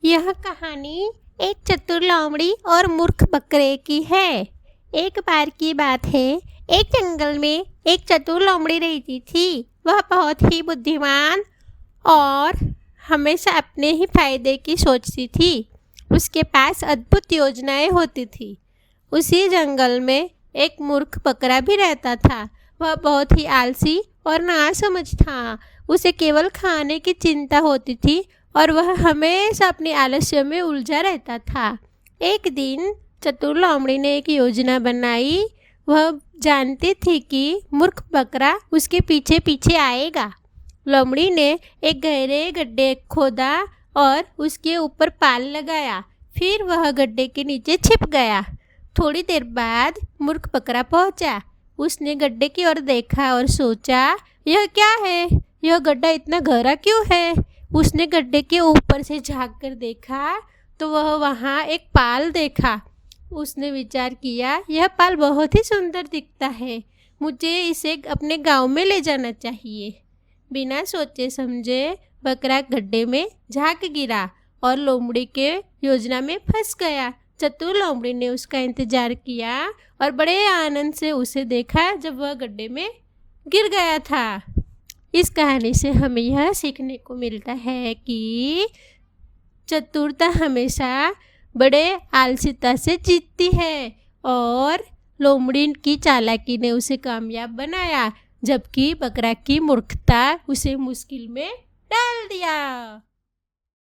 यह कहानी एक चतुर लोमड़ी और मूर्ख बकरे की है। एक बार की बात है, एक जंगल में एक चतुर लोमड़ी रहती थी। वह बहुत ही बुद्धिमान और हमेशा अपने ही फायदे की सोचती थी। उसके पास अद्भुत योजनाएं होती थी। उसी जंगल में एक मूर्ख बकरा भी रहता था। वह बहुत ही आलसी और नासमझ था। उसे केवल खाने की चिंता होती थी और वह हमेशा अपने आलस्य में उलझा रहता था। एक दिन चतुर लोमड़ी ने एक योजना बनाई। वह जानती थी कि मूर्ख बकरा उसके पीछे पीछे आएगा। लोमड़ी ने एक गहरे गड्ढे खोदा और उसके ऊपर पाल लगाया। फिर वह गड्ढे के नीचे छिप गया। थोड़ी देर बाद मूर्ख बकरा पहुंचा। उसने गड्ढे की ओर देखा और सोचा, यह क्या है? यह गड्ढा इतना गहरा क्यों है? उसने गड्ढे के ऊपर से झांक कर देखा तो वह वहाँ एक पाल देखा। उसने विचार किया, यह पाल बहुत ही सुंदर दिखता है। मुझे इसे अपने गांव में ले जाना चाहिए। बिना सोचे समझे बकरा गड्ढे में झांक गिरा और लोमड़ी के योजना में फंस गया। चतुर लोमड़ी ने उसका इंतजार किया और बड़े आनंद से उसे देखा जब वह गड्ढे में गिर गया था। इस कहानी से हमें यह सीखने को मिलता है कि चतुरता हमेशा बड़े आलसीता से जीतती है और लोमड़ी की चालाकी ने उसे कामयाब बनाया, जबकि बकरा की मूर्खता उसे मुश्किल में डाल दिया।